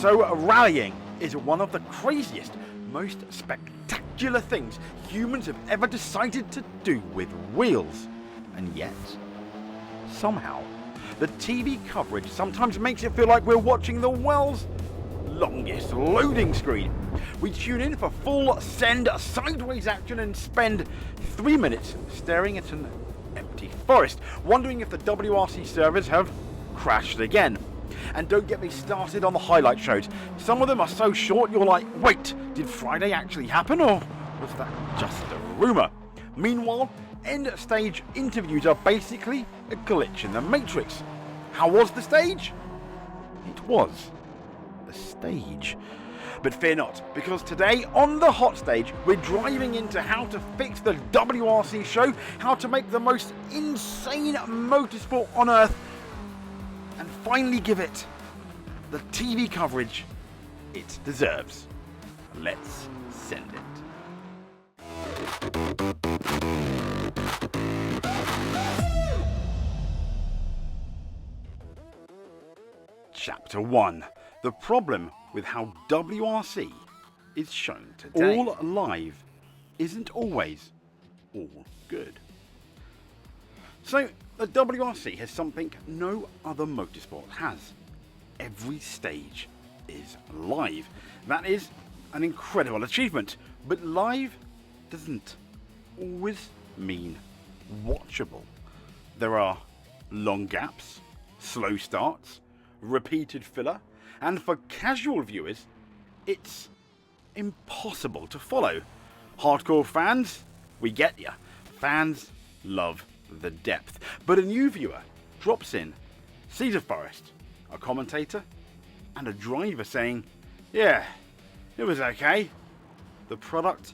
So rallying is one of the craziest, most spectacular things humans have ever decided to do with wheels. And yet, somehow, the TV coverage sometimes makes it feel like we're watching the world's longest loading screen. We tune in for full send sideways action and spend 3 minutes staring at an empty forest, wondering if the WRC servers have crashed again. And don't get me started on the highlight shows. Some of them are so short you're like, wait, did Friday actually happen, or was that just a rumour? Meanwhile, end stage interviews are basically a glitch in the matrix. How was the stage? It was a stage. But fear not, because today on the hot stage we're driving into how to fix the WRC show, how to make the most insane motorsport on earth, and finally give it the TV coverage it deserves. Let's send it. Chapter 1. The problem with how WRC is shown today. All live isn't always all good. So, the WRC has something no other motorsport has. Every stage is live. That is an incredible achievement, but live doesn't always mean watchable. There are long gaps, slow starts, repeated filler, and for casual viewers, it's impossible to follow. Hardcore fans, we get ya. Fans love the depth. But a new viewer drops in, sees a forest, a commentator, and a driver saying, yeah, it was okay. The product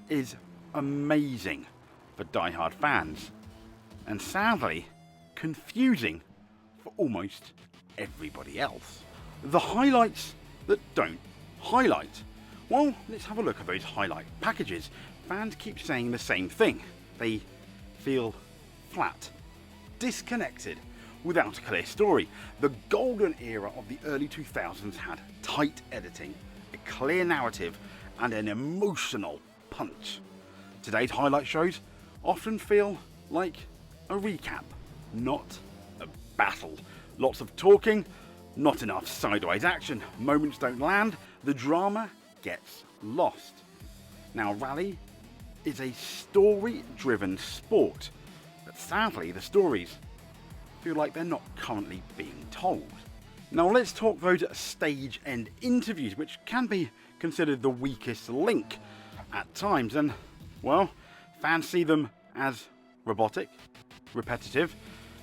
is amazing for diehard fans, and sadly, confusing for almost everybody else. The highlights that don't highlight. Well, let's have a look at those highlight packages. Fans keep saying the same thing. They feel flat, disconnected, without a clear story. The golden era of the early 2000s had tight editing, a clear narrative, and an emotional punch. Today's highlight shows often feel like a recap, not a battle. Lots of talking, not enough sideways action. Moments don't land, the drama gets lost. Now, rally is a story-driven sport, but sadly the stories feel like they're not currently being told. Now let's talk those stage end interviews, which can be considered the weakest link at times, and well, fans see them as robotic, repetitive,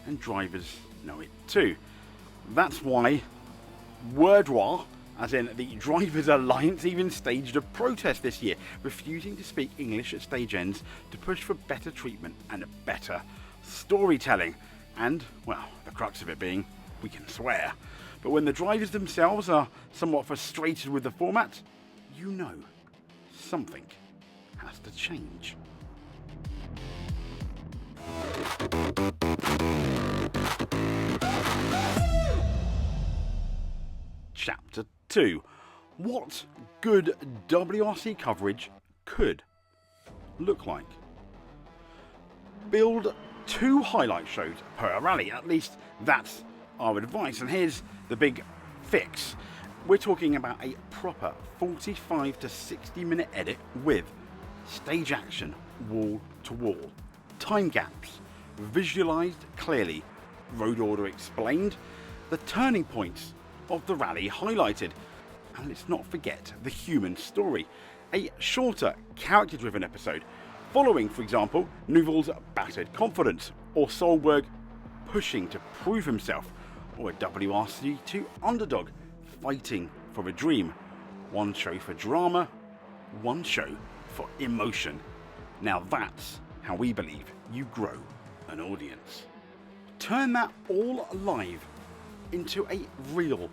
and drivers know it too. That's why Wordwar, as in the Drivers Alliance, even staged a protest this year, refusing to speak English at stage ends to push for better treatment and better storytelling. And, well, the crux of it being, we can swear. But when the drivers themselves are somewhat frustrated with the format, you know something has to change. Chapter 2. What good WRC coverage could look like. Build 2 highlight shows per rally, at least that's our advice. And here's the big fix. We're talking about a proper 45 to 60 minute edit with stage action wall to wall, time gaps visualized clearly, road order explained, the turning points of the rally highlighted, and let's not forget the human story. A shorter character driven episode following, for example, Neuville's battered confidence, or Solberg pushing to prove himself, or a WRC2 underdog fighting for a dream. One show for drama, one show for emotion. Now that's how we believe you grow an audience. Turn that all live into a real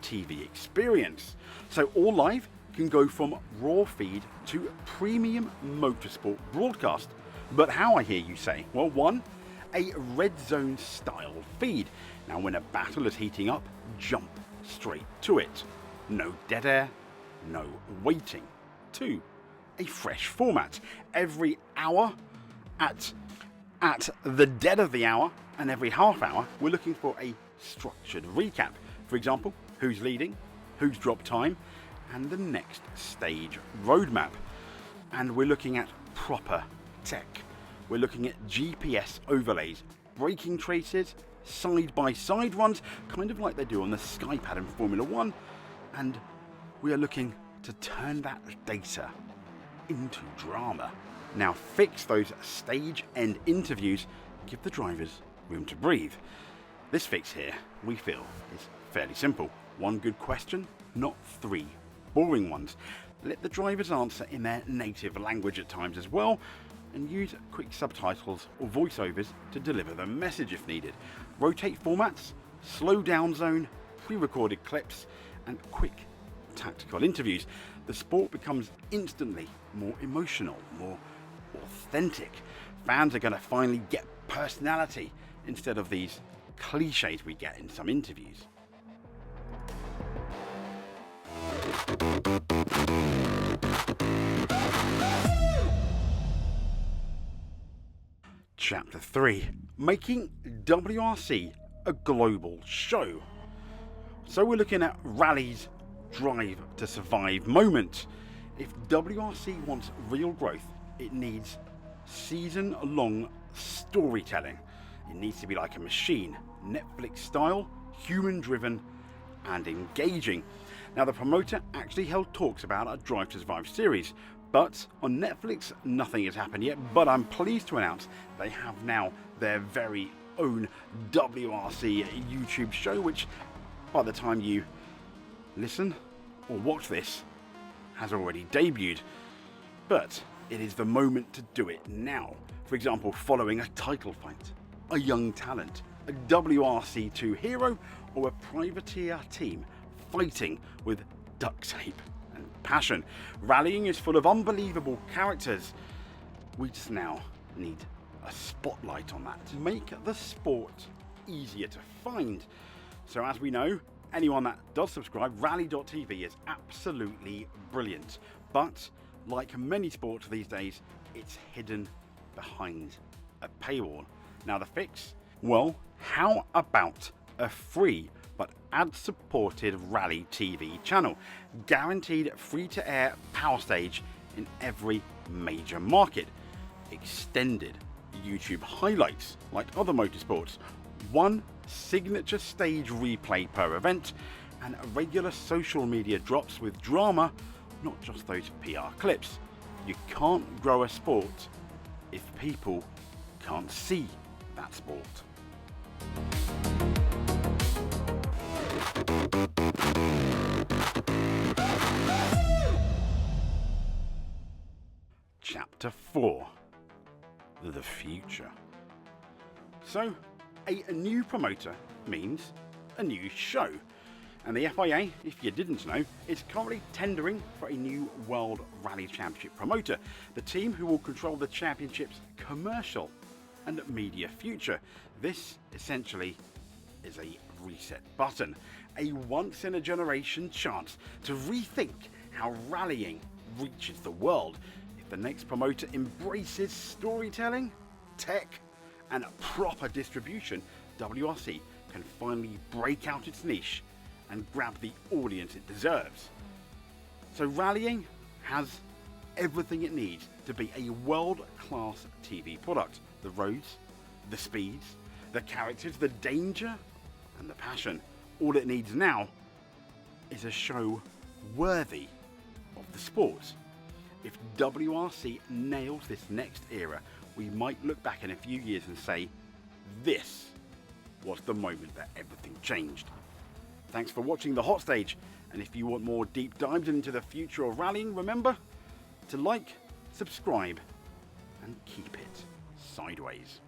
TV experience. So all live can go from raw feed to premium motorsport broadcast. But how, I hear you say? Well, 1, a red zone style feed. Now when a battle is heating up, jump straight to it. No dead air, no waiting. 2. A fresh format. Every hour at the dead of the hour and every half hour, we're looking for a structured recap. For example, who's leading, who's dropped time, and the next stage roadmap. And we're looking at proper tech. We're looking at GPS overlays, braking traces, side-by-side runs, kind of like they do on the Skypad in Formula 1. And we are looking to turn that data into drama. Now fix those stage end interviews, give the drivers room to breathe. This fix here, we feel, is fairly simple. 1 good question, not 3 boring ones. Let the drivers answer in their native language at times as well, and use quick subtitles or voiceovers to deliver the message if needed. Rotate formats, slow down zone, pre-recorded clips, and quick tactical interviews. The sport becomes instantly more emotional, more authentic. Fans are going to finally get personality instead of these cliches we get in some interviews. Chapter 3. Making WRC a global show. So we're looking at Rally's drive to survive moment. If WRC wants real growth, it needs season-long storytelling. It needs to be like a machine, Netflix style, human-driven and engaging. Now the promoter actually held talks about a Drive to Survive series, but on Netflix nothing has happened yet, but I'm pleased to announce they have now their very own WRC YouTube show, which by the time you listen or watch this has already debuted. But it is the moment to do it now. For example, following a title fight, a young talent, a WRC2 hero, or a privateer team fighting with duct tape and passion. Rallying is full of unbelievable characters. We just now need a spotlight on that to make the sport easier to find. So as we know, anyone that does subscribe, rally.tv is absolutely brilliant. But like many sports these days, it's hidden behind a paywall. Now the fix? Well, how about a free but ad-supported Rally TV channel? Guaranteed free-to-air power stage in every major market. Extended YouTube highlights like other motorsports. 1 signature stage replay per event, and regular social media drops with drama, not just those PR clips. You can't grow a sport if people can't see that sport. Chapter 4. The future. So, a new promoter means a new show. And the FIA, if you didn't know, is currently tendering for a new World Rally Championship promoter, the team who will control the championship's commercial and media future. This essentially is a reset button, a once-in-a-generation chance to rethink how rallying reaches the world. If the next promoter embraces storytelling, tech, and proper distribution, WRC can finally break out its niche and grab the audience it deserves. So rallying has everything it needs to be a world-class TV product. The roads, the speeds, the characters, the danger, and the passion. All it needs now is a show worthy of the sport. If WRC nails this next era, we might look back in a few years and say, this was the moment that everything changed. Thanks for watching The Hot Stage, and if you want more deep dives into the future of rallying, remember to like, subscribe, and keep it sideways.